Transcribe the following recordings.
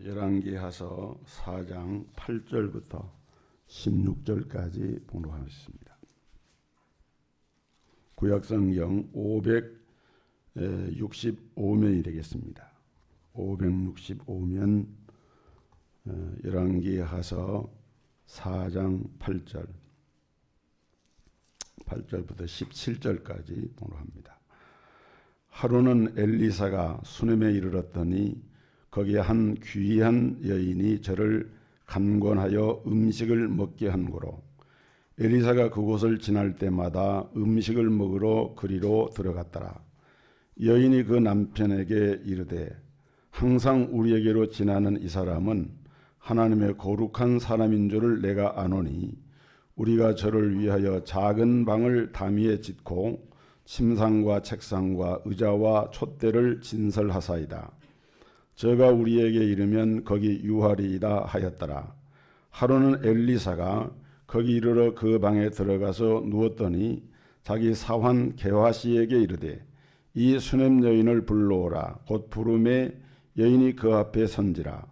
열왕기하서 4장 8절부터 16절까지 봉독하겠습니다. 구약성경 565면이 되겠습니다. 565면 열왕기하서 4장 8절부터 17절까지 봉독합니다. 하루는 엘리사가 수넴에 이르렀더니 거기에 한 귀한 여인이 저를 간권하여 음식을 먹게 한 고로 엘리사가 그곳을 지날 때마다 음식을 먹으러 그리로 들어갔더라. 여인이 그 남편에게 이르되 항상 우리에게로 지나는 이 사람은 하나님의 거룩한 사람인 줄을 내가 아노니 우리가 저를 위하여 작은 방을 담위에 짓고 침상과 책상과 의자와 촛대를 진설하사이다. 저가 우리에게 이르면 거기 유하리이다 하였더라. 하루는 엘리사가 거기 이르러 그 방에 들어가서 누웠더니 자기 사환 게하시에게 이르되 이 수넴 여인을 불러오라. 곧 부름에 여인이 그 앞에 선지라.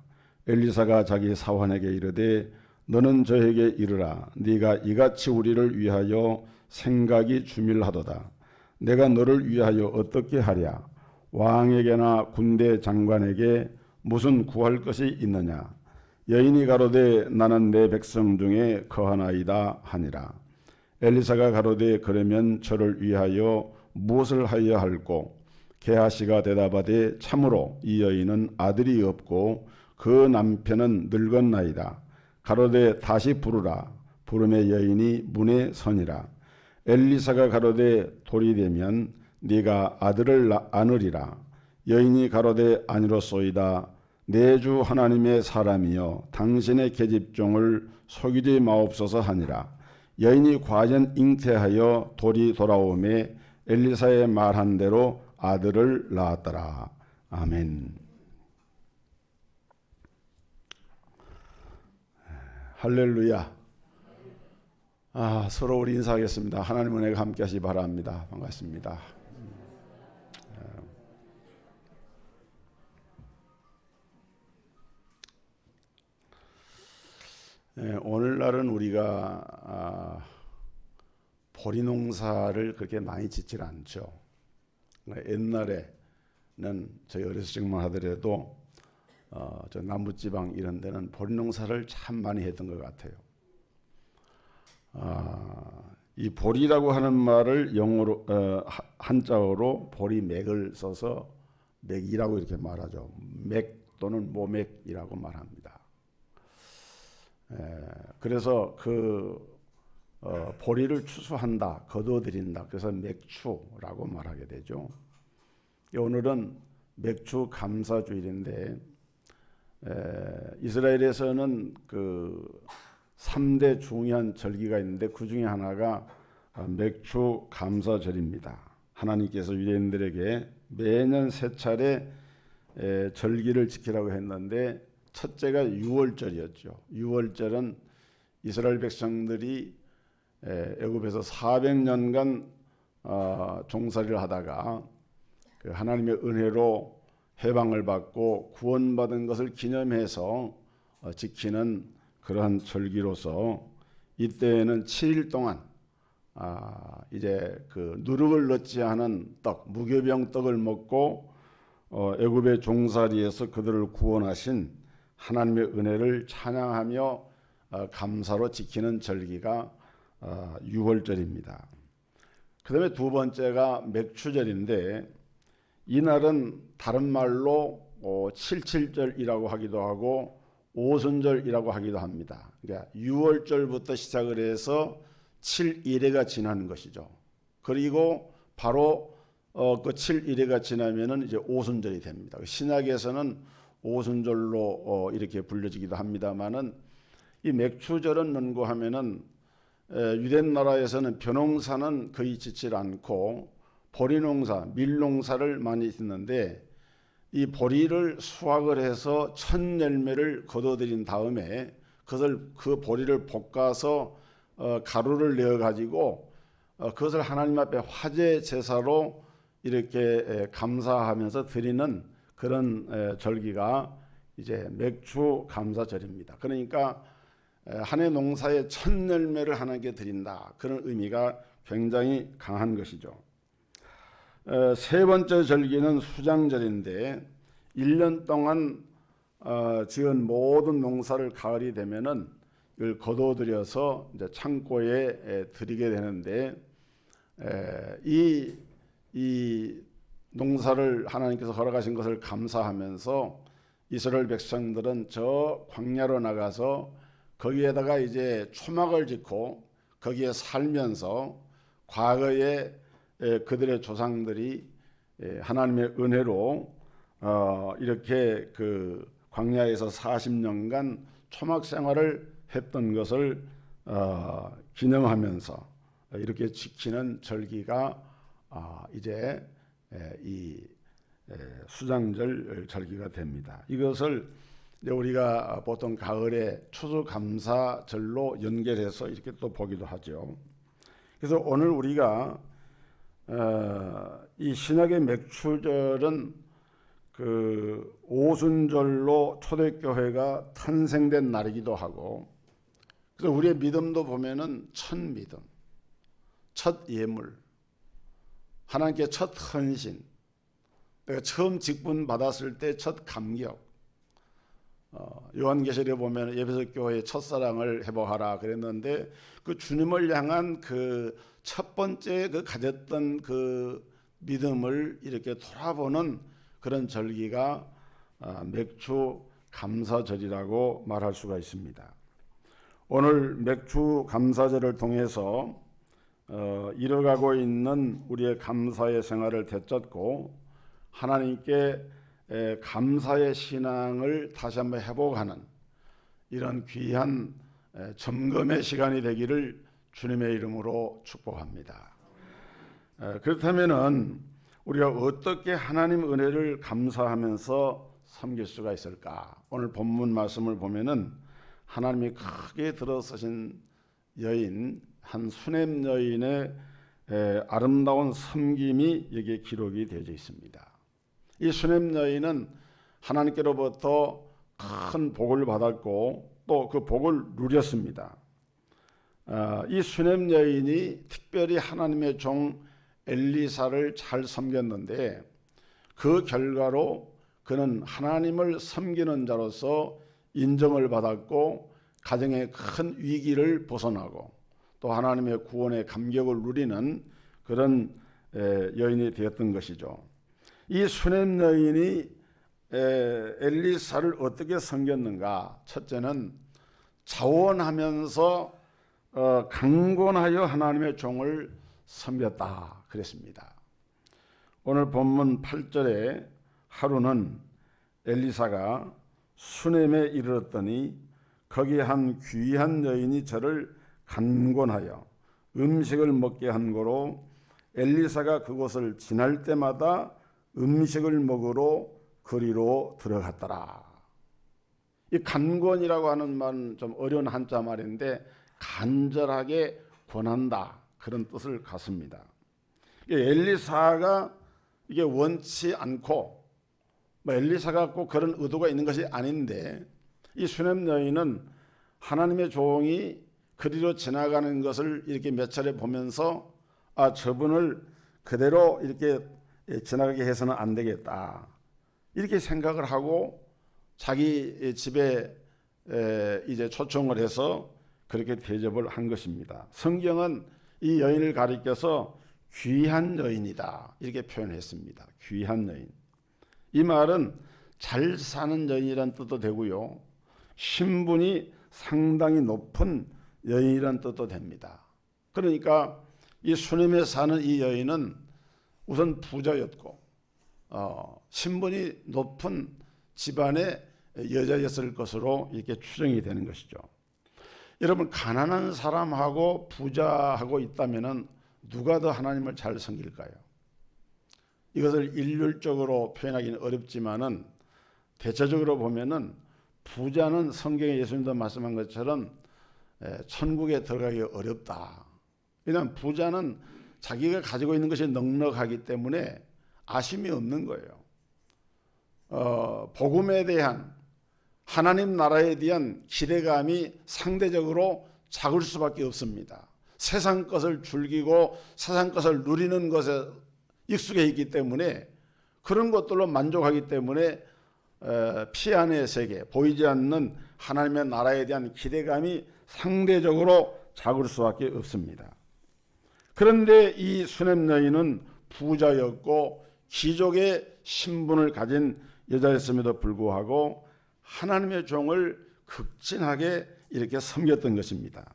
엘리사가 자기 사환에게 이르되 너는 저에게 이르라. 네가 이같이 우리를 위하여 생각이 주밀하도다. 내가 너를 위하여 어떻게 하랴? 왕에게나 군대 장관에게 무슨 구할 것이 있느냐? 여인이 가로되 나는 내 백성 중에 거하나이다 하니라. 엘리사가 가로되 그러면 저를 위하여 무엇을 하여야 할꼬? 게하시가 대답하되 참으로 이 여인은 아들이 없고 그 남편은 늙었나이다. 가로되 다시 부르라. 부름에 여인이 문에 서니라. 엘리사가 가로되 돌이 되면 네가 아들을 안으리라. 여인이 가로되 아니로소이다. 내 주 하나님의 사람이여 당신의 계집종을 속이지 마옵소서 하니라. 여인이 과연 잉태하여 돌이 돌아오매 엘리사의 말한 대로 아들을 낳았더라. 아멘. 할렐루야. 서로 우리 인사하겠습니다. 하나님 은혜가 함께 하시기 바랍니다. 반갑습니다. 오늘날은 우리가 보리 농사를 그렇게 많이 짓질 않죠. 옛날에는 저희 어렸을 적만 하더라도 저 남부지방 이런 데는 보리 농사를 참 많이 했던 것 같아요. 이 보리라고 하는 말을 영어로 한자어로 보리맥을 써서 맥이라고 이렇게 말하죠. 맥 또는 모맥이라고 말합니다. 그래서 보리를 추수한다, 거둬들인다. 그래서 맥추라고 말하게 되죠. 오늘은 맥추 감사주일인데 이스라엘에서는 3대 중요한 절기가 있는데 그 중에 하나가 맥추 감사절입니다. 하나님께서 유대인들에게 매년 3차례 절기를 지키라고 했는데 첫째가 유월절이었죠. 유월절은 이스라엘 백성들이 애굽에서 400년간 종살이를 하다가 하나님의 은혜로 해방을 받고 구원받은 것을 기념해서 지키는 그러한 절기로서 이때에는 7일 동안 이제 누룩을 넣지 않은 떡, 무교병 떡을 먹고 애굽의 종살이에서 그들을 구원하신 하나님의 은혜를 찬양하며 감사로 지키는 절기가 유월절입니다. 그 다음에 두 번째가 맥추절인데 이날은 다른 말로 77절이라고 하기도 하고 오순절이라고 하기도 합니다. 그러니까 6월절부터 시작을 해서 7일회가 지나는 것이죠. 그리고 바로 그 7일회가 지나면은 이제 오순절이 됩니다. 신약에서는 오순절로 이렇게 불려지기도 합니다만은 이 맥추절은 뭔고하면은 유대 나라에서는 벼농사는 거의 짓질 않고 보리농사, 밀농사를 많이 짓는데 이 보리를 수확을 해서 첫 열매를 거둬들인 다음에 그 보리를 볶아서 가루를 내어 가지고 그것을 하나님 앞에 화제 제사로 이렇게 감사하면서 드리는 그런 절기가 이제 맥주 감사절입니다. 그러니까 한 해 농사의 첫 열매를 하나님께 드린다, 그런 의미가 굉장히 강한 것이죠. 세 번째 절기는 수장절인데 1년 동안 지은 모든 농사를 가을이 되면은 이걸 거둬들여서 이제 창고에 드리게 되는데, 이 농사를 하나님께서 허락하신 것을 감사하면서 이스라엘 백성들은 저 광야로 나가서 거기에다가 이제 초막을 짓고 거기에 살면서 과거에 그들의 조상들이 하나님의 은혜로 이렇게 그 광야에서 40년간 초막 생활을 했던 것을 기념하면서 이렇게 지키는 절기가 이제 이 수장절 절기가 됩니다. 이것을 이제 우리가 보통 가을에 추수감사절로 연결해서 이렇게 또 보기도 하죠. 그래서 오늘 우리가 이 신약의 맥추절은 그 오순절로 초대교회가 탄생된 날이기도 하고, 그래서 우리의 믿음도 보면은 첫 믿음, 첫 예물, 하나님께 첫 헌신, 내가 처음 직분 받았을 때 첫 감격. 요한계시록에 보면 에베소 교회의 첫사랑을 회복하라 그랬는데, 그 주님을 향한 그 첫 번째 그 가졌던 그 믿음을 이렇게 돌아보는 그런 절기가 맥주 감사절이라고 말할 수가 있습니다. 오늘 맥주 감사절을 통해서 이뤄가고 있는 우리의 감사의 생활을 되찾고 하나님께 감사의 신앙을 다시 한번 회복하는 이런 귀한 점검의 시간이 되기를 주님의 이름으로 축복합니다. 그렇다면은 우리가 어떻게 하나님 은혜를 감사하면서 섬길 수가 있을까? 오늘 본문 말씀을 보면은 하나님이 크게 들어서신 여인, 한 수넴 여인의 아름다운 섬김이 여기에 기록이 되어 있습니다. 이 수넴 여인은 하나님께로부터 큰 복을 받았고 또 그 복을 누렸습니다. 이 수넴 여인이 특별히 하나님의 종 엘리사를 잘 섬겼는데, 그 결과로 그는 하나님을 섬기는 자로서 인정을 받았고 가정의 큰 위기를 벗어나고 또 하나님의 구원의 감격을 누리는 그런 여인이 되었던 것이죠. 이 수넴 여인이 엘리사를 어떻게 섬겼는가? 첫째는 자원하면서 강권하여 하나님의 종을 섬겼다 그랬습니다. 오늘 본문 8절에 하루는 엘리사가 수넴에 이르렀더니 거기 한 귀한 여인이 저를 간곤하여 음식을 먹게 한 거로 엘리사가 그곳을 지날 때마다 음식을 먹으러 거리로 들어갔더라. 이 간곤이라고 하는 말은 좀 어려운 한자 말인데 간절하게 권한다, 그런 뜻을 갖습니다. 엘리사가 이게 원치 않고 엘리사가 꼭 그런 의도가 있는 것이 아닌데, 이 수넴 여인은 하나님의 종이 그리로 지나가는 것을 이렇게 몇 차례 보면서 저분을 그대로 이렇게 지나가게 해서는 안 되겠다, 이렇게 생각을 하고 자기 집에 이제 초청을 해서 그렇게 대접을 한 것입니다. 성경은 이 여인을 가리켜서 귀한 여인이다 이렇게 표현했습니다. 귀한 여인. 이 말은 잘 사는 여인이란 뜻도 되고요, 신분이 상당히 높은 여인이란 뜻도 됩니다. 그러니까 이 수넴에 사는 이 여인은 우선 부자였고 신분이 높은 집안의 여자였을 것으로 이렇게 추정이 되는 것이죠. 여러분, 가난한 사람하고 부자하고 있다면은 누가 더 하나님을 잘 섬길까요? 이것을 일률적으로 표현하기는 어렵지만은 대체적으로 보면은 부자는 성경에 예수님도 말씀한 것처럼 천국에 들어가기 어렵다. 왜냐하면 부자는 자기가 가지고 있는 것이 넉넉하기 때문에 아심이 없는 거예요. 복음에 대한 하나님 나라에 대한 기대감이 상대적으로 작을 수밖에 없습니다. 세상 것을 즐기고 세상 것을 누리는 것에 익숙해 있기 때문에 그런 것들로 만족하기 때문에 피안의 세계, 보이지 않는 하나님의 나라에 대한 기대감이 상대적으로 작을 수밖에 없습니다. 그런데 이 수냄 여인은 부자였고 귀족의 신분을 가진 여자였음에도 불구하고 하나님의 종을 극진하게 이렇게 섬겼던 것입니다.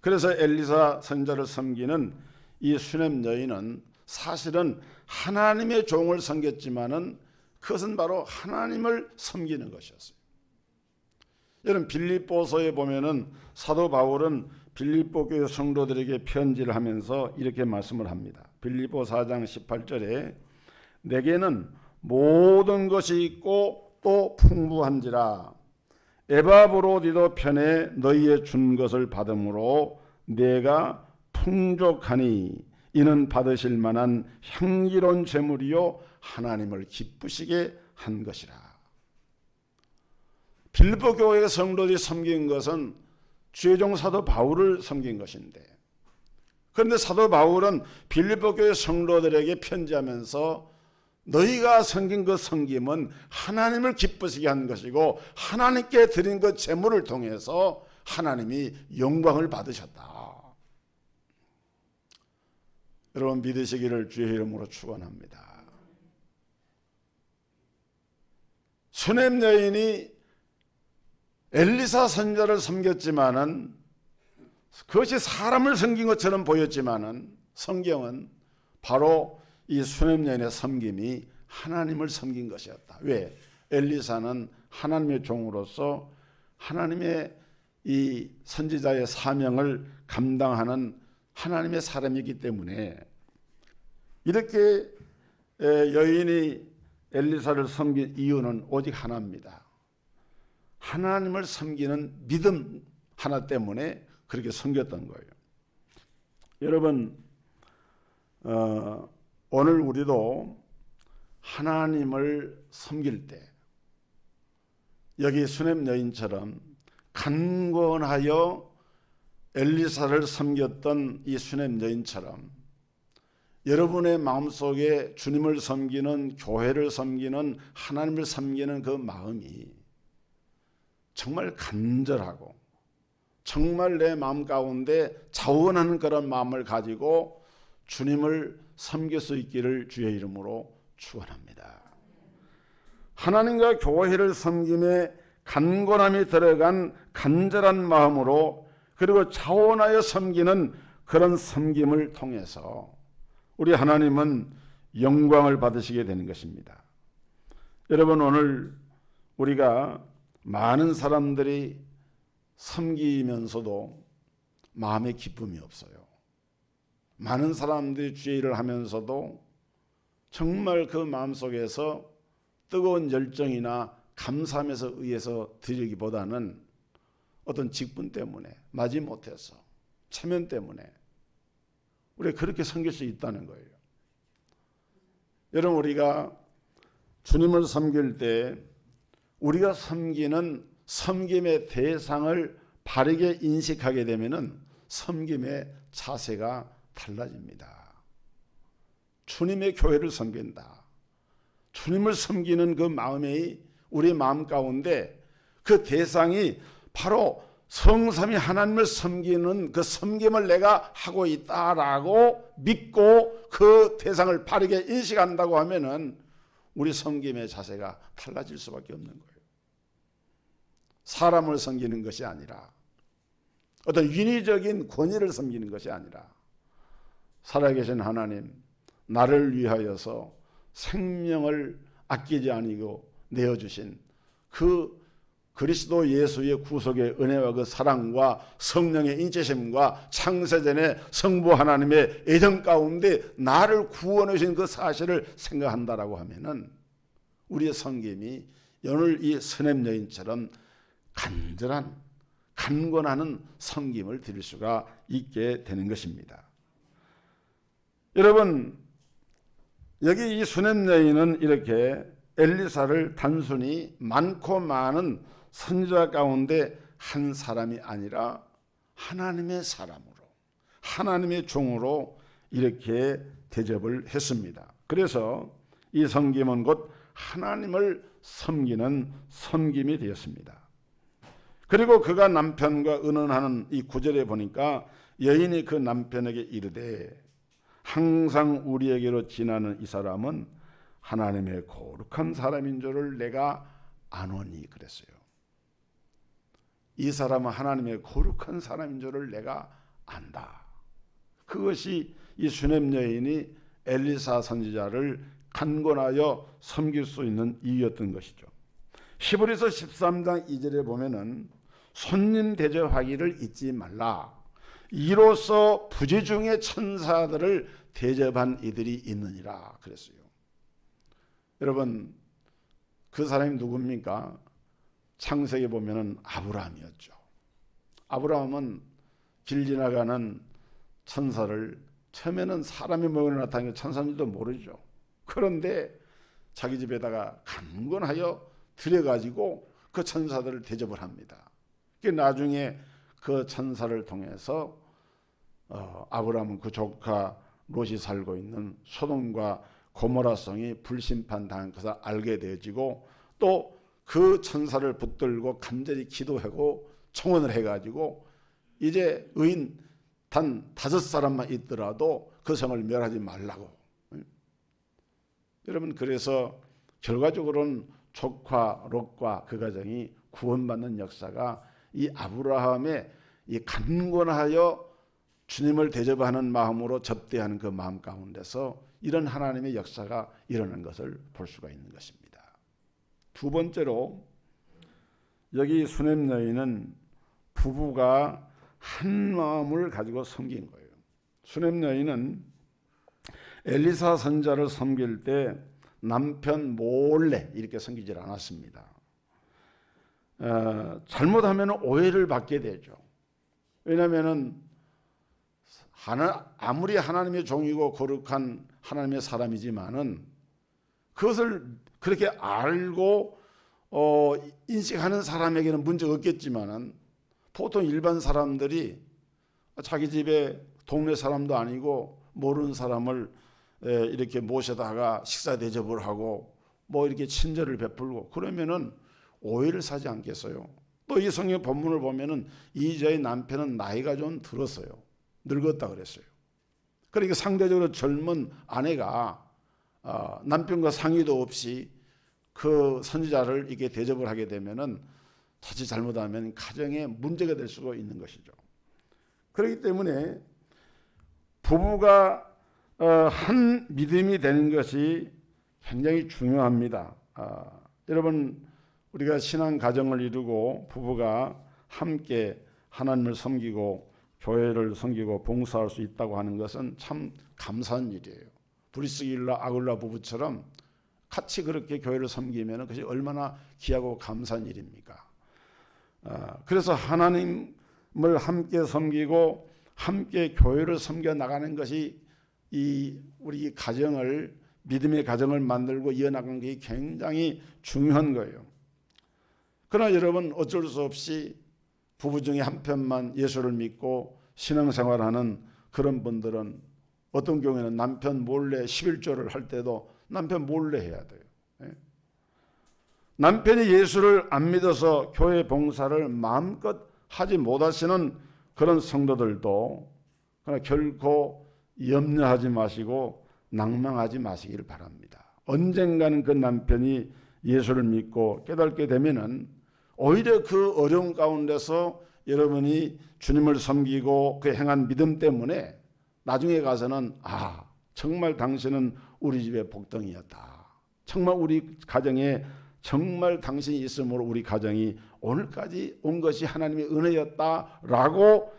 그래서 엘리사 선지자를 섬기는 이 수냄 여인은 사실은 하나님의 종을 섬겼지만은 그것은 바로 하나님을 섬기는 것이었어요. 여러분 빌립보서에 보면은 사도 바울은 빌립보 교회 성도들에게 편지를 하면서 이렇게 말씀을 합니다. 빌립보 4장 18절에 내게는 모든 것이 있고 또 풍부한지라 에바브로디도 편에 너희의 준 것을 받음으로 내가 풍족하니 이는 받으실 만한 향기로운 제물이요 하나님을 기쁘시게 한 것이라. 빌립보 교회의 성도들이 섬긴 것은 주의 종 사도 바울을 섬긴 것인데, 그런데 사도 바울은 빌립보 교회 성도들에게 편지하면서 너희가 섬긴 그 섬김은 하나님을 기쁘시게 한 것이고 하나님께 드린 그 제물을 통해서 하나님이 영광을 받으셨다. 여러분 믿으시기를 주의 이름으로 축원합니다. 수냄 여인이 엘리사 선지자를 섬겼지만은 그것이 사람을 섬긴 것처럼 보였지만은 성경은 바로 이 수냄 여인의 섬김이 하나님을 섬긴 것이었다. 왜? 엘리사는 하나님의 종으로서 하나님의 이 선지자의 사명을 감당하는 하나님의 사람이기 때문에 이렇게 여인이 엘리사를 섬긴 이유는 오직 하나입니다. 하나님을 섬기는 믿음 하나 때문에 그렇게 섬겼던 거예요. 여러분 오늘 우리도 하나님을 섬길 때 여기 수냄 여인처럼 간건하여 엘리사를 섬겼던 이 수냄 여인처럼 여러분의 마음속에 주님을 섬기는, 교회를 섬기는, 하나님을 섬기는 그 마음이 정말 간절하고 정말 내 마음 가운데 자원하는 그런 마음을 가지고 주님을 섬길 수 있기를 주의 이름으로 축원합니다. 하나님과 교회를 섬김에 간절함이 들어간 간절한 마음으로 그리고 자원하여 섬기는 그런 섬김을 통해서 우리 하나님은 영광을 받으시게 되는 것입니다. 여러분 오늘 우리가 많은 사람들이 섬기면서도 마음에 기쁨이 없어요. 많은 사람들이 주의 일을 하면서도 정말 그 마음속에서 뜨거운 열정이나 감사함에서 의해서 드리기보다는 어떤 직분 때문에, 마지못해서, 체면 때문에 우리가 그렇게 섬길 수 있다는 거예요. 여러분 우리가 주님을 섬길 때 우리가 섬기는 섬김의 대상을 바르게 인식하게 되면은 섬김의 자세가 달라집니다. 주님의 교회를 섬긴다. 주님을 섬기는 그 마음이 우리 마음 가운데 그 대상이 바로 성삼위 하나님을 섬기는 그 섬김을 내가 하고 있다라고 믿고 그 대상을 바르게 인식한다고 하면은 우리 섬김의 자세가 달라질 수밖에 없는 거예요. 사람을 섬기는 것이 아니라 어떤 인위적인 권위를 섬기는 것이 아니라 살아계신 하나님, 나를 위하여서 생명을 아끼지 아니고 내어주신 그 그리스도 예수의 구속의 은혜와 그 사랑과 성령의 인치심과 창세전에 성부 하나님의 애정 가운데 나를 구원해 주신 그 사실을 생각한다라고 하면은 우리의 섬김이 오늘 이 수냄 여인처럼 간절한 간건하는 섬김을 드릴 수가 있게 되는 것입니다. 여러분 여기 이 수냄 여인은 이렇게 엘리사를 단순히 많고 많은 선지자 가운데 한 사람이 아니라 하나님의 사람으로, 하나님의 종으로 이렇게 대접을 했습니다. 그래서 이 섬김은 곧 하나님을 섬기는 섬김이 되었습니다. 그리고 그가 남편과 의논하는 이 구절에 보니까 여인이 그 남편에게 이르되 항상 우리에게로 지나는 이 사람은 하나님의 거룩한 사람인 줄을 내가 아노니 그랬어요. 이 사람은 하나님의 거룩한 사람인 줄을 내가 안다. 그것이 이 수넴 여인이 엘리사 선지자를 간곤하여 섬길 수 있는 이유였던 것이죠. 히브리서 13장 2절에 보면은 손님 대접하기를 잊지 말라. 이로써 부지 중에 천사들을 대접한 이들이 있느니라 그랬어요. 여러분, 그 사람이 누굽니까? 창세기 보면은 아브라함이었죠. 아브라함은 길 지나가는 천사를 처음에는 사람의 모양으로 나타나는 천사인지도 모르죠. 그런데 자기 집에다가 간건하여 들여가지고 그 천사들을 대접을 합니다. 나중에 그 천사를 통해서 아브라함은 그 조카 롯이 살고 있는 소돔과 고모라 성이 불심판 당한 것을 알게 되어지고 또 그 천사를 붙들고 간절히 기도하고 청원을 해가지고 이제 의인 단 5사람만 있더라도 그 성을 멸하지 말라고. 여러분, 그래서 결과적으로는 조카 롯과 그 가정이 구원받는 역사가 이 아브라함의 이 간곤하여 주님을 대접하는 마음으로 접대하는 그 마음 가운데서 이런 하나님의 역사가 일어난 것을 볼 수가 있는 것입니다. 두 번째로 여기 수넴 여인은 부부가 한 마음을 가지고 섬긴 거예요. 수넴 여인은 엘리사 선지자를 섬길 때 남편 몰래 이렇게 섬기질 않았습니다. 잘못하면 오해를 받게 되죠. 왜냐하면 아무리 하나님의 종이고 거룩한 하나님의 사람이지만은 그것을 그렇게 알고 인식하는 사람에게는 문제가 없겠지만은 보통 일반 사람들이 자기 집에 동네 사람도 아니고 모르는 사람을 이렇게 모셔다가 식사 대접을 하고 뭐 이렇게 친절을 베풀고 그러면은 오해를 사지 않겠어요. 또 이 성경 본문을 보면은 이자의 남편은 나이가 좀 들었어요. 늙었다 그랬어요. 그러니까 상대적으로 젊은 아내가 남편과 상의도 없이 그 선지자를 이렇게 대접을 하게 되면은 자칫 잘못하면 가정에 문제가 될 수가 있는 것이죠. 그렇기 때문에 부부가 한 믿음이 되는 것이 굉장히 중요합니다. 여러분, 우리가 신앙 가정을 이루고 부부가 함께 하나님을 섬기고 교회를 섬기고 봉사할 수 있다고 하는 것은 참 감사한 일이에요. 브리스길라 아굴라 부부처럼 같이 그렇게 교회를 섬기면 그것이 얼마나 귀하고 감사한 일입니까? 그래서 하나님을 함께 섬기고 함께 교회를 섬겨 나가는 것이 우리 가정을 믿음의 가정을 만들고 이어나가는 게 굉장히 중요한 거예요. 그러나 여러분, 어쩔 수 없이 부부 중에 한 편만 예수를 믿고 신앙생활하는 그런 분들은 어떤 경우에는 남편 몰래 11조를 할 때도 남편 몰래 해야 돼요. 남편이 예수를 안 믿어서 교회 봉사를 마음껏 하지 못하시는 그런 성도들도 그러나 결코 염려하지 마시고 낭망하지 마시기를 바랍니다. 언젠가는 그 남편이 예수를 믿고 깨닫게 되면은 오히려 그 어려움 가운데서 여러분이 주님을 섬기고 그 행한 믿음 때문에 나중에 가서는 정말 당신은 우리 집의 복덩이였다. 정말 우리 가정에 정말 당신이 있음으로 우리 가정이 오늘까지 온 것이 하나님의 은혜였다라고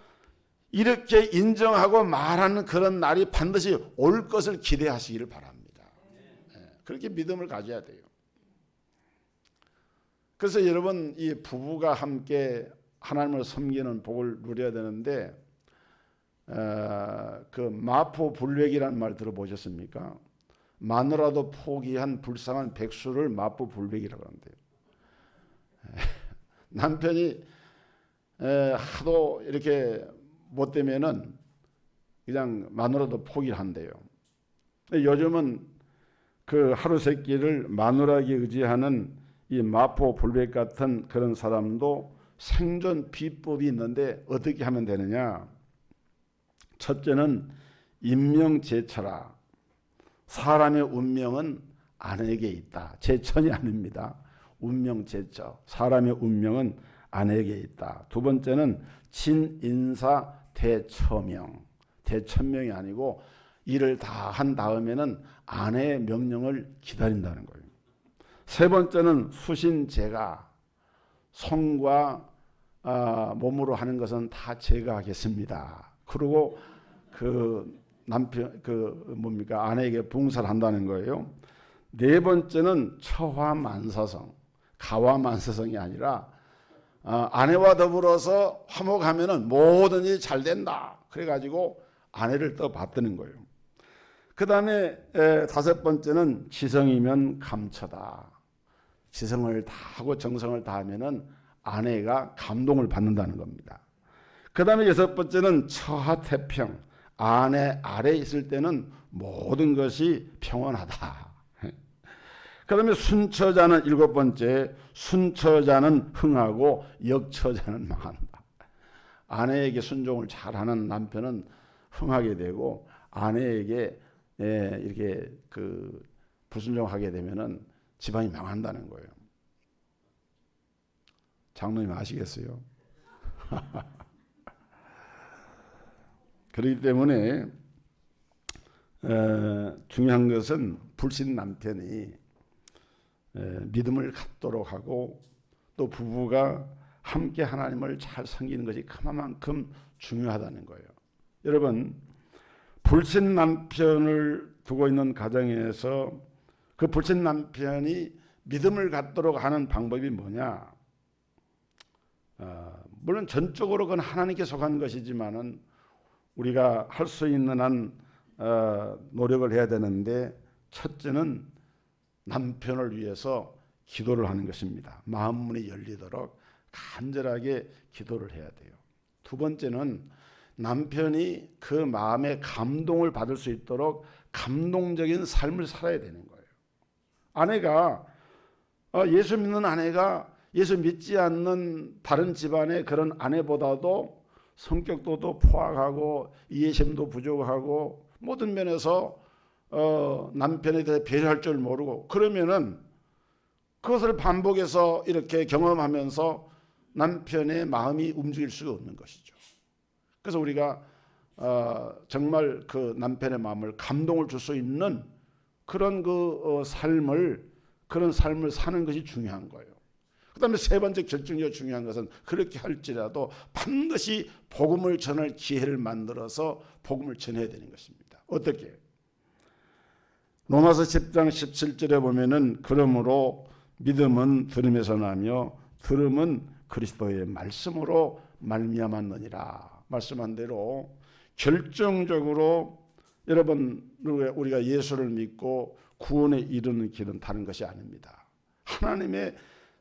이렇게 인정하고 말하는 그런 날이 반드시 올 것을 기대하시기를 바랍니다. 그렇게 믿음을 가져야 돼요. 그래서 여러분, 이 부부가 함께 하나님을 섬기는 복을 누려야 되는데 그 마포불백이라는 말 들어보셨습니까? 마누라도 포기한 불쌍한 백수를 마포불백이라고 하는데요. 남편이 하도 이렇게 못 되면은 그냥 마누라도 포기를 한대요. 요즘은 그 하루 세 끼를 마누라에게 의지하는 이 마포 불백 같은 그런 사람도 생존 비법이 있는데 어떻게 하면 되느냐? 첫째는 인명제처라. 사람의 운명은 아내에게 있다. 제천이 아닙니다. 운명제처. 사람의 운명은 아내에게 있다. 두 번째는 진인사 대처명. 대천명이 아니고 일을 다 한 다음에는 아내의 명령을 기다린다는 거예요. 세 번째는 수신제가. 손과 몸으로 하는 것은 다 제가 하겠습니다. 그리고 그 남편 아내에게 봉사를 한다는 거예요. 네 번째는 처화만사성. 가화만사성이 아니라 아내와 더불어서 화목하면은 모든 일이 잘 된다. 그래가지고 아내를 또 받드는 거예요. 그 다음에 다섯 번째는 지성이면 감처다. 지성을 다하고 정성을 다하면은 아내가 감동을 받는다는 겁니다. 그 다음에 여섯 번째는 처하태평. 아내 아래에 있을 때는 모든 것이 평온하다. 그 다음에 순처자는 일곱 번째, 순처자는 흥하고 역처자는 망한다. 아내에게 순종을 잘하는 남편은 흥하게 되고 아내에게 이렇게 불순종하게 되면은 집안이 망한다는 거예요. 장로님 아시겠어요? 그렇기 때문에 중요한 것은 불신 남편이 믿음을 갖도록 하고 또 부부가 함께 하나님을 잘 섬기는 것이 그만큼 중요하다는 거예요. 여러분, 불신 남편을 두고 있는 가정에서 그 불신 남편이 믿음을 갖도록 하는 방법이 뭐냐? 물론 전적으로 그건 하나님께 속한 것이지만은 우리가 할 수 있는 한 노력을 해야 되는데, 첫째는 남편을 위해서 기도를 하는 것입니다. 마음 문이 열리도록 간절하게 기도를 해야 돼요. 두 번째는 남편이 그 마음에 감동을 받을 수 있도록 감동적인 삶을 살아야 되는 거예요. 아내가 예수 믿는 아내가 예수 믿지 않는 다른 집안의 그런 아내보다도 성격도 더 포악하고 이해심도 부족하고 모든 면에서 남편에 대해 배려할 줄 모르고 그러면은 그것을 반복해서 이렇게 경험하면서 남편의 마음이 움직일 수가 없는 것이죠. 그래서 우리가 정말 그 남편의 마음을 감동을 줄 수 있는 그런 그런 삶을 사는 것이 중요한 거예요. 그 다음에 세 번째 결정적으로 중요한 것은 그렇게 할지라도 반드시 복음을 전할 기회를 만들어서 복음을 전해야 되는 것입니다. 어떻게? 로마서 10장 17절에 보면은 그러므로 믿음은 들음에서 나며 들음은 그리스도의 말씀으로 말미암았느니라. 말씀한 대로 결정적으로 여러분 우리가 예수를 믿고 구원에 이르는 길은 다른 것이 아닙니다. 하나님의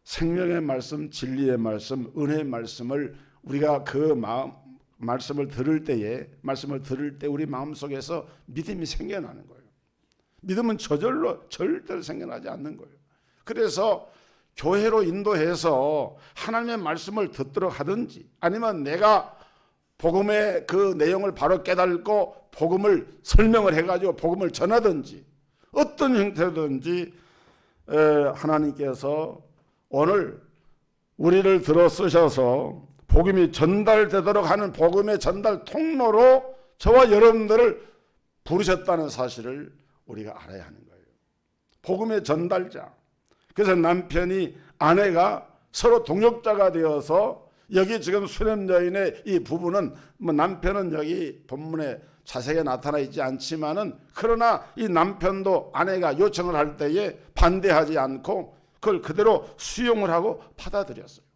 생명의 말씀, 진리의 말씀, 은혜의 말씀을 우리가 말씀을 들을 때 우리 마음속에서 믿음이 생겨나는 거예요. 믿음은 저절로 절대로 생겨나지 않는 거예요. 그래서 교회로 인도해서 하나님의 말씀을 듣도록 하든지 아니면 내가 복음의 그 내용을 바로 깨닫고 복음을 설명을 해가지고 복음을 전하든지 어떤 형태든지 하나님께서 오늘 우리를 들어 쓰셔서 복음이 전달되도록 하는 복음의 전달 통로로 저와 여러분들을 부르셨다는 사실을 우리가 알아야 하는 거예요. 복음의 전달자. 그래서 남편이 아내가 서로 동역자가 되어서 여기 지금 수냄 여인의 이 부부는 남편은 여기 본문에 자세하게 나타나 있지 않지만은 그러나 이 남편도 아내가 요청을 할 때에 반대하지 않고 그걸 그대로 수용을 하고 받아들였어요.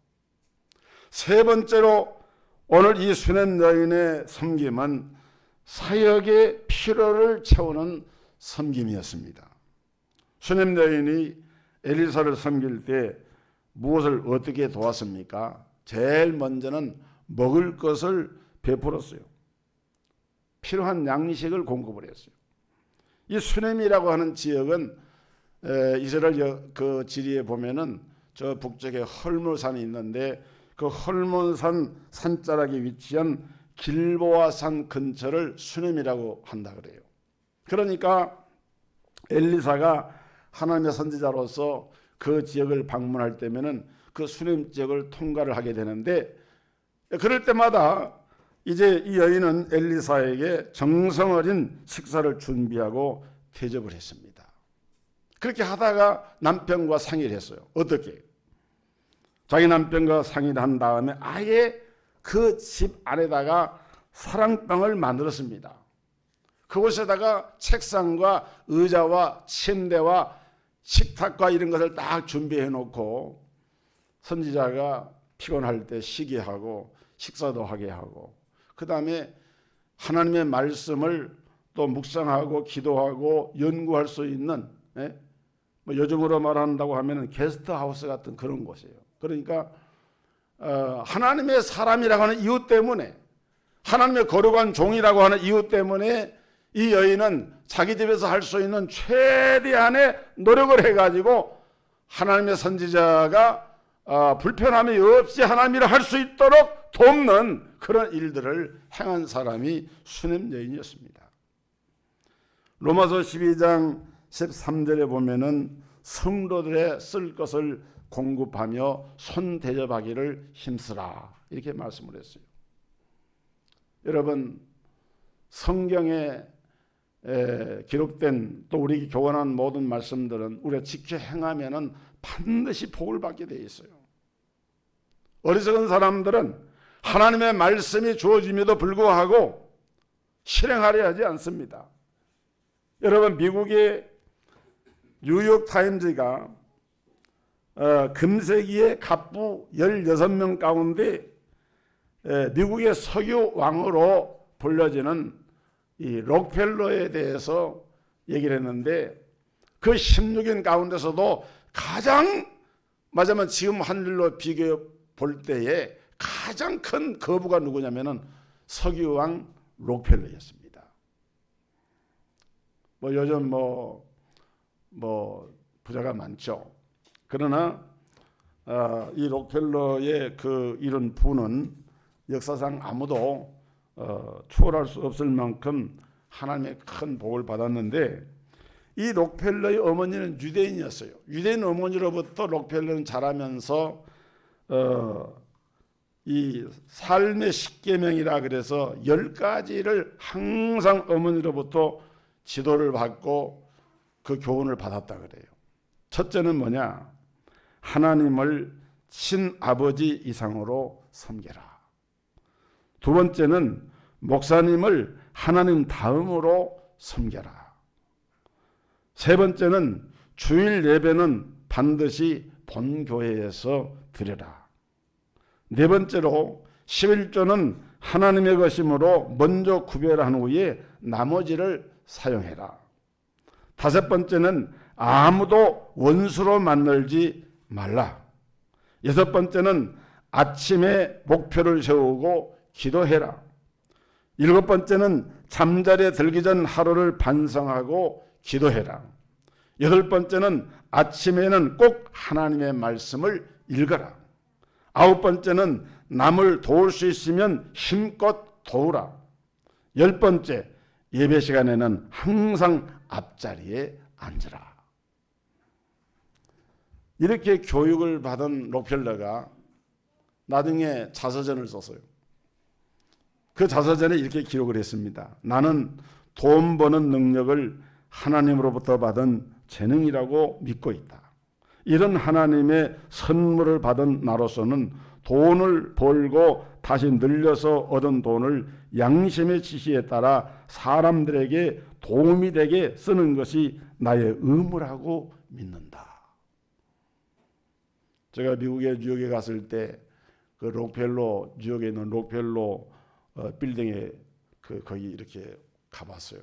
세 번째로 오늘 이 수냄 여인의 섬김은 사역의 필요를 채우는 섬김이었습니다. 수냄 여인이 엘리사를 섬길 때 무엇을 어떻게 도왔습니까? 제일 먼저는 먹을 것을 베풀었어요. 필요한 양식을 공급을 했어요. 이 수넴이라고 하는 지역은 이스라엘 그 지리에 보면은 저 북쪽에 헐몬산이 있는데 그 헐몬산 산자락에 위치한 길보아산 근처를 수넴이라고 한다 그래요. 그러니까 엘리사가 하나님의 선지자로서 그 지역을 방문할 때면은 그 수넴 지역을 통과를 하게 되는데, 그럴 때마다 이제 이 여인은 엘리사에게 정성 어린 식사를 준비하고 대접을 했습니다. 그렇게 하다가 남편과 상의를 했어요. 어떻게? 자기 남편과 상의를 한 다음에 아예 그 집 안에다가 사랑방을 만들었습니다. 그곳에다가 책상과 의자와 침대와 식탁과 이런 것을 딱 준비해 놓고 선지자가 피곤할 때 쉬게 하고 식사도 하게 하고, 그 다음에 하나님의 말씀을 또 묵상하고 기도하고 연구할 수 있는, 뭐 요즘으로 말한다고 하면 게스트하우스 같은 그런 곳이에요. 그러니까 하나님의 사람이라고 하는 이유 때문에, 하나님의 거룩한 종이라고 하는 이유 때문에 이 여인은 자기 집에서 할 수 있는 최대한의 노력을 해가지고 하나님의 선지자가 불편함이 없이 하나님 일을 할 수 있도록 돕는 그런 일들을 행한 사람이 수넴 여인이었습니다. 로마서 12장 13절에 보면은 성도들의 쓸 것을 공급하며 손 대접하기를 힘쓰라, 이렇게 말씀을 했어요. 여러분, 성경에 기록된 또 우리 교훈한 모든 말씀들은 우리가 지켜 행하면은 반드시 복을 받게 되어 있어요. 어리석은 사람들은 하나님의 말씀이 주어짐에도 불구하고 실행하려 하지 않습니다. 여러분, 미국의 뉴욕타임즈가 금세기의 갑부 16명 가운데 미국의 석유 왕으로 불려지는 이 록펠러에 대해서 얘기를 했는데, 그 16인 가운데서도 가장, 맞으면 지금 하늘로 비교해 볼 때에 가장 큰 거부가 누구냐면은 석유왕 록펠러였습니다. 뭐 요즘 뭐 부자가 많죠. 그러나 이 록펠러의 그 이런 부는 역사상 아무도 추월할 수 없을 만큼 하나님의 큰 복을 받았는데, 이 록펠러의 어머니는 유대인이었어요. 유대인 어머니로부터 록펠러는 자라면서 이 삶의 십계명이라 그래서 10가지를 항상 어머니로부터 지도를 받고 그 교훈을 받았다 그래요. 첫째는 뭐냐? 하나님을 친아버지 이상으로 섬겨라. 두 번째는 목사님을 하나님 다음으로 섬겨라. 세 번째는 주일 예배는 반드시 본교회에서 드려라. 네 번째로 11조는 하나님의 것이므로 먼저 구별한 후에 나머지를 사용해라. 다섯 번째는 아무도 원수로 만들지 말라. 여섯 번째는 아침에 목표를 세우고 기도해라. 일곱 번째는 잠자리에 들기 전 하루를 반성하고 기도해라. 여덟 번째는 아침에는 꼭 하나님의 말씀을 읽어라. 아홉 번째는 남을 도울 수 있으면 힘껏 도우라. 열 번째, 예배 시간에는 항상 앞자리에 앉으라. 이렇게 교육을 받은 록펠러가 나중에 자서전을 썼어요. 그 자서전에 이렇게 기록을 했습니다. 나는 돈 버는 능력을 하나님으로부터 받은 재능이라고 믿고 있다. 이런 하나님의 선물을 받은 나로서는 돈을 벌고 다시 늘려서 얻은 돈을 양심의 지시에 따라 사람들에게 도움이 되게 쓰는 것이 나의 의무라고 믿는다. 제가 미국의 뉴욕에 갔을 때 그 록펠러, 뉴욕에 있는 록펠러 빌딩에 거기 이렇게 가봤어요.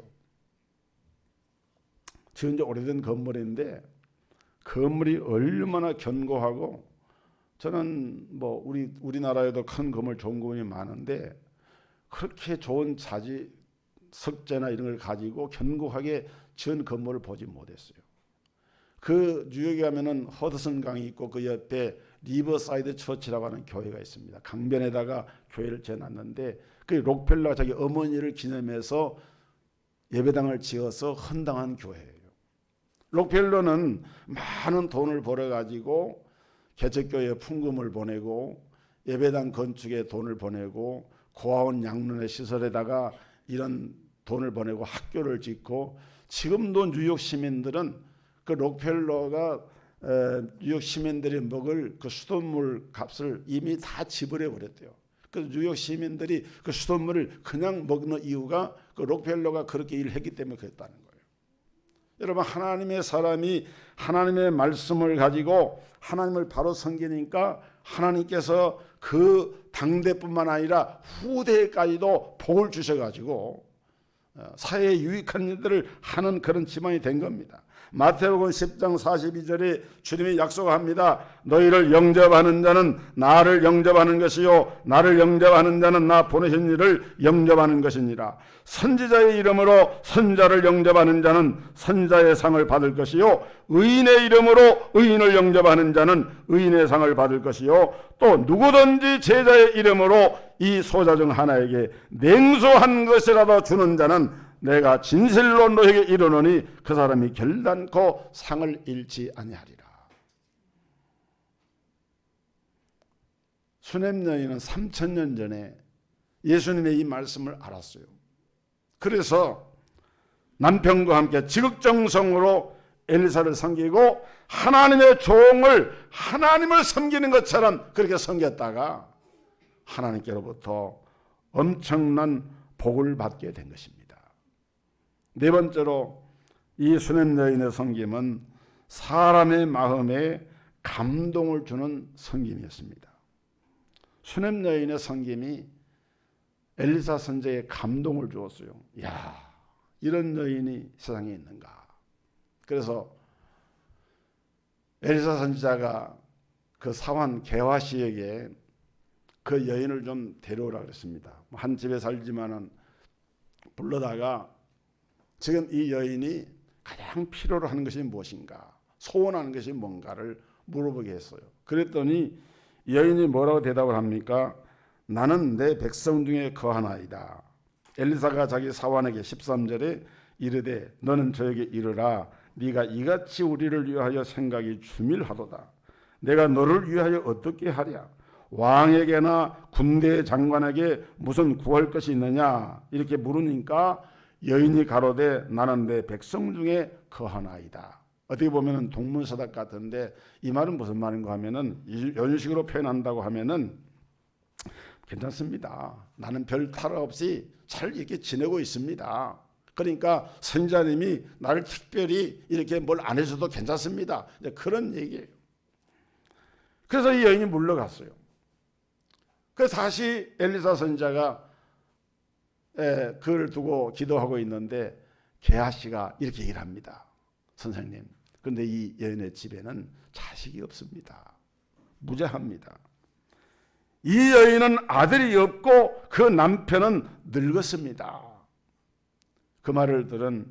지은 지 오래된 건물인데 건물이 얼마나 견고하고 저는 뭐 우리나라에도 큰 건물, 좋은 건물이 많은데 그렇게 좋은 자지 석재나 이런 걸 가지고 견고하게 지은 건물을 보지 못했어요. 그 뉴욕에 가면은 허드슨 강이 있고 그 옆에 리버사이드 처치라고 하는 교회가 있습니다. 강변에다가 교회를 지어놨는데 그 록펠러가 자기 어머니를 기념해서 예배당을 지어서 헌당한 교회예요. 록펠러는 많은 돈을 벌어가지고 개척교회에 풍금을 보내고 예배당 건축에 돈을 보내고 고아원 양론의 시설에다가 이런 돈을 보내고 학교를 짓고, 지금도 뉴욕 시민들은 그 록펠러가 뉴욕 시민들이 먹을 그 수돗물 값을 이미 다 지불해 버렸대요. 그 뉴욕 시민들이 그 수돗물을 그냥 먹는 이유가 그 록펠러가 그렇게 일을 했기 때문에 그랬다는 거예요. 여러분, 하나님의 사람이 하나님의 말씀을 가지고 하나님을 바로 섬기니까 하나님께서 그 당대뿐만 아니라 후대까지도 복을 주셔가지고 사회에 유익한 일들을 하는 그런 집안이 된 겁니다. 마태복음 10장 42절에 주님이 약속합니다. 너희를 영접하는 자는 나를 영접하는 것이요 나를 영접하는 자는 나 보내신 이를 영접하는 것이니라. 선지자의 이름으로 선자를 영접하는 자는 선자의 상을 받을 것이요 의인의 이름으로 의인을 영접하는 자는 의인의 상을 받을 것이요 또 누구든지 제자의 이름으로 이 소자 중 하나에게 냉수 한 것이라도 주는 자는 내가 진실로 너에게 이르노니 그 사람이 결단코 상을 잃지 아니하리라. 수넴 여인은 3000년 전에 예수님의 이 말씀을 알았어요. 그래서 남편과 함께 지극정성으로 엘리사를 섬기고 하나님의 종을 하나님을 섬기는 것처럼 그렇게 섬겼다가 하나님께로부터 엄청난 복을 받게 된 것입니다. 네 번째로 이 수넴 여인의 섬김은 사람의 마음에 감동을 주는 섬김이었습니다. 수넴 여인의 섬김이 엘리사 선지자에 감동을 주었어요. 이야, 이런 여인이 세상에 있는가. 그래서 엘리사 선지자가 그 사환 게하시에게 그 여인을 좀 데려오라 그랬습니다. 한 집에 살지만은 불러다가 지금 이 여인이 가장 필요로 하는 것이 무엇인가, 소원하는 것이 뭔가를 물어보게 했어요. 그랬더니 여인이 뭐라고 대답을 합니까? 나는 내 백성 중에 거하나이다. 엘리사가 자기 사환에게 13절에 이르되 너는 저에게 이르라. 네가 이같이 우리를 위하여 생각이 주밀하도다. 내가 너를 위하여 어떻게 하랴? 왕에게나 군대 장관에게 무슨 구할 것이 있느냐? 이렇게 물으니까 여인이 가로되 나는 내 백성 중에 거하나이다. 어떻게 보면 동문서답 같은데 이 말은 무슨 말인가 하면은 이런 식으로 표현한다고 하면은 괜찮습니다. 나는 별 탈 없이 잘 이렇게 지내고 있습니다. 그러니까 선지자님이 나를 특별히 이렇게 뭘 안 해줘도 괜찮습니다. 이제 그런 얘기예요. 그래서 이 여인이 물러갔어요. 그래서 다시 엘리사 선지자가 그를 두고 기도하고 있는데 게하시가 이렇게 얘기를 합니다. 선생님, 그런데 이 여인의 집에는 자식이 없습니다. 무자합니다. 이 여인은 아들이 없고 그 남편은 늙었습니다. 그 말을 들은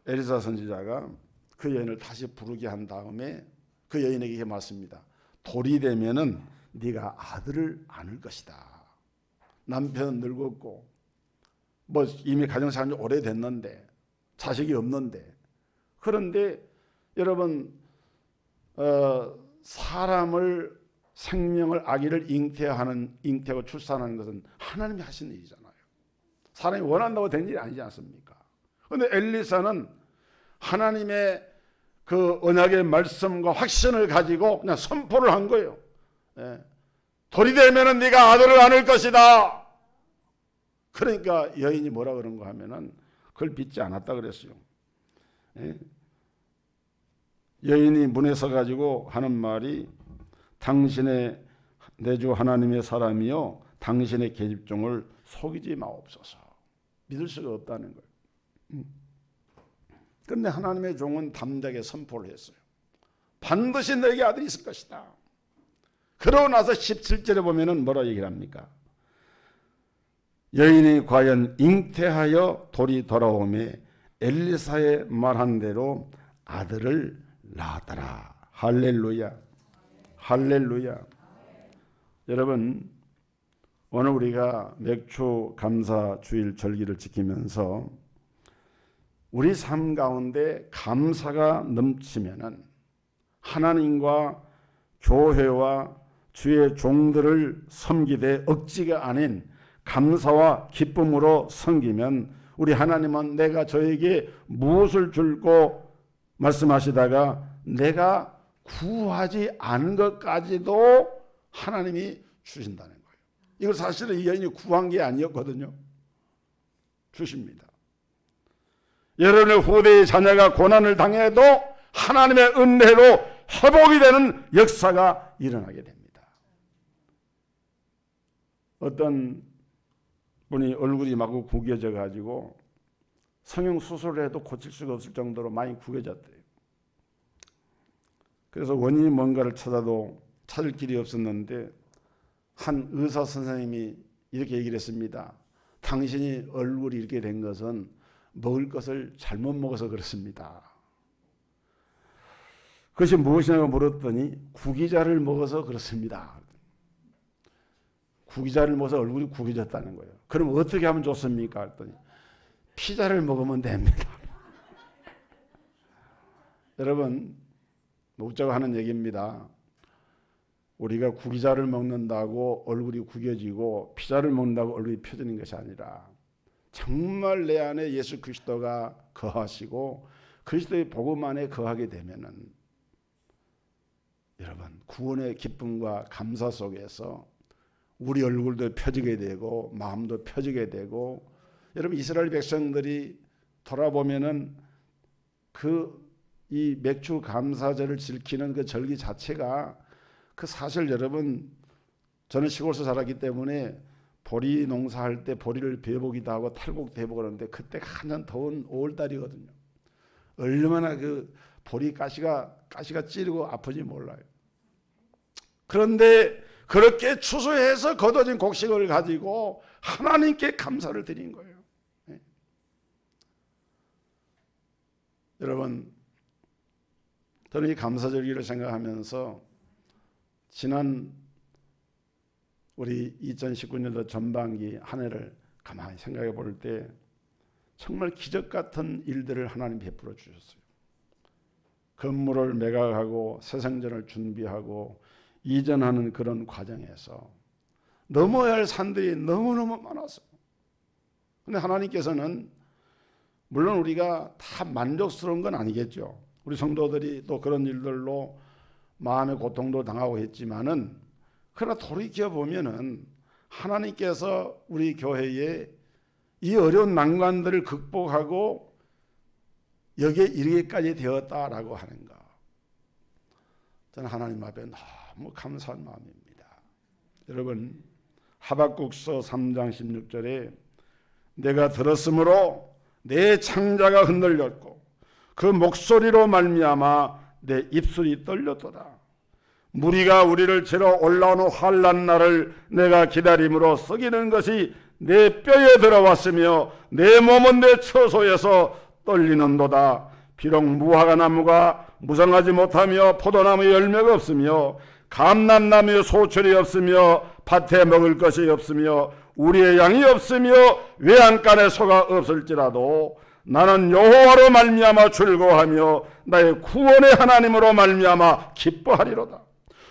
엘리사 선지자가 그 여인을 다시 부르게 한 다음에 그 여인에게 이렇게 말씀합니다. 돌이 되면은 네가 아들을 안을 것이다. 남편은 늙었고 뭐 이미 가정생활이 오래됐는데 자식이 없는데, 그런데 여러분 사람을 생명을 아기를 잉태하고 출산하는 것은 하나님이 하시는 일이잖아요. 사람이 원한다고 된 일이 아니지 않습니까? 그런데 엘리사는 하나님의 그 언약의 말씀과 확신을 가지고 그냥 선포를 한 거예요. 돌이 되면은 네가 아들을 안을 것이다. 그러니까 여인이 뭐라 그런가 하면은 그걸 믿지 않았다 그랬어요. 여인이 문에 서 가지고 하는 말이 당신의 내 주 하나님의 사람이요 당신의 계집종을 속이지 마옵소서. 믿을 수가 없다는 거예요. 그런데 하나님의 종은 담대하게 선포를 했어요. 반드시 너에게 아들이 있을 것이다. 그러고 나서 17절에 보면은 뭐라고 얘기를 합니까? 여인이 과연 잉태하여 돌이 돌아오매 엘리사의 말한 대로 아들을 낳았더라. 할렐루야. 할렐루야. 여러분, 오늘 우리가 맥주 감사 주일 절기를 지키면서 우리 삶 가운데 감사가 넘치면은 하나님과 교회와 주의 종들을 섬기되 억지가 아닌 감사와 기쁨으로 섬기면 우리 하나님은 내가 저에게 무엇을 줄고 말씀하시다가 내가 구하지 않은 것까지도 하나님이 주신다는 거예요. 이걸 사실은 이 여인이 구한 게 아니었거든요. 주십니다. 여러분의 후대의 자녀가 고난을 당해도 하나님의 은혜로 회복이 되는 역사가 일어나게 됩니다. 어떤 분이 얼굴이 마구 구겨져 가지고 성형수술을 해도 고칠 수가 없을 정도로 많이 구겨졌대요. 그래서 원인이 뭔가를 찾아도 찾을 길이 없었는데 한 의사 선생님이 이렇게 얘기를 했습니다. 당신이 얼굴이 이렇게 된 것은 먹을 것을 잘못 먹어서 그렇습니다. 그것이 무엇이냐고 물었더니 구기자를 먹어서 그렇습니다. 구기자를 먹어서 얼굴이 구겨졌다는 거예요. 그럼 어떻게 하면 좋습니까? 했더니 피자를 먹으면 됩니다. 여러분, 웃자고 하는 얘기입니다. 우리가 구기자를 먹는다고 얼굴이 구겨지고 피자를 먹는다고 얼굴이 펴지는 것이 아니라 정말 내 안에 예수 그리스도가 거하시고 그리스도의 복음 안에 거하게 되면은 여러분 구원의 기쁨과 감사 속에서 우리 얼굴도 펴지게 되고 마음도 펴지게 되고 여러분 이스라엘 백성들이 돌아보면은 이 맥주 감사절을 지키는 그 절기 자체가 그 사실 여러분 저는 시골에서 자랐기 때문에 보리 농사할 때 보리를 베어보기도 하고 탈곡 대보고 그러는데 그때가 한참 더운 5월달이거든요. 얼마나 그 보리 가시가 찌르고 아프지 몰라요. 그런데 그렇게 추수해서 거둬진 곡식을 가지고 하나님께 감사를 드린 거예요. 네. 여러분 저는 이 감사절기를 생각하면서 지난 우리 2019년도 전반기 한 해를 가만히 생각해 볼 때 정말 기적 같은 일들을 하나님 베풀어 주셨어요. 건물을 매각하고 새 생전을 준비하고 이전하는 그런 과정에서 넘어야 할 산들이 너무너무 많았어요. 그런데 하나님께서는 물론 우리가 다 만족스러운 건 아니겠죠. 우리 성도들이 또 그런 일들로 마음의 고통도 당하고 했지만은 그러나 돌이켜 보면은 하나님께서 우리 교회에 이 어려운 난관들을 극복하고 여기에 이르기까지 되었다라고 하는 것. 저는 하나님 앞에 너무 감사한 마음입니다. 여러분 하박국서 3장 16절에 내가 들었으므로 내 창자가 흔들렸고 그 목소리로 말미암아 내 입술이 떨렸도다. 무리가 우리를 치러 올라오는 환난 날을 내가 기다림으로 썩이는 것이 내 뼈에 들어왔으며 내 몸은 내 처소에서 떨리는도다. 비록 무화과 나무가 무성하지 못하며 포도나무에 열매가 없으며 감람나무에 소출이 없으며 밭에 먹을 것이 없으며 우리의 양이 없으며 외양간에 소가 없을지라도 나는 여호와로 말미암아 즐거워하며 나의 구원의 하나님으로 말미암아 기뻐하리로다.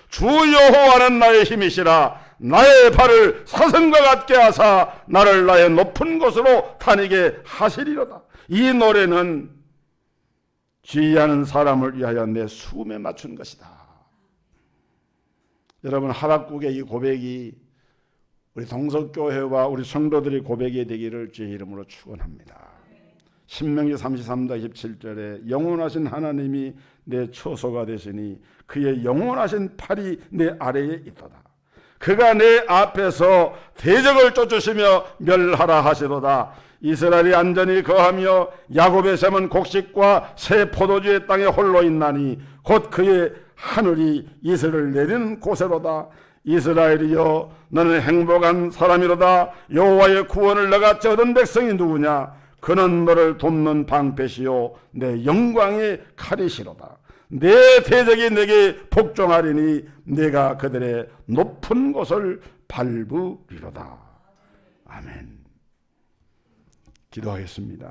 주 여호와는 나의 힘이시라. 나의 발을 사슴과 같게 하사 나를 나의 높은 곳으로 다니게 하시리로다. 이 노래는 지휘하는 사람을 위하여 내 수금에 맞춘 것이다. 여러분 하박국의 이 고백이 우리 동석교회와 우리 성도들의 고백이 되기를 주의 이름으로 축원합니다. 신명기 33장 17절에 영원하신 하나님이 내 처소가 되시니 그의 영원하신 팔이 내 아래에 있도다. 그가 내 앞에서 대적을 쫓으시며 멸하라 하시도다. 이스라엘이 안전히 거하며 야곱의 샘은 곡식과 새 포도주의 땅에 홀로 있나니 곧 그의 하늘이 이슬을 내리는 곳에로다. 이스라엘이여 너는 행복한 사람이로다. 여호와의 구원을 너같이 얻은 백성이 누구냐? 그는 너를 돕는 방패시요 내 영광의 칼이시로다. 내 대적이 내게 복종하리니 내가 그들의 높은 곳을 밟으리로다. 아멘. 기도하겠습니다.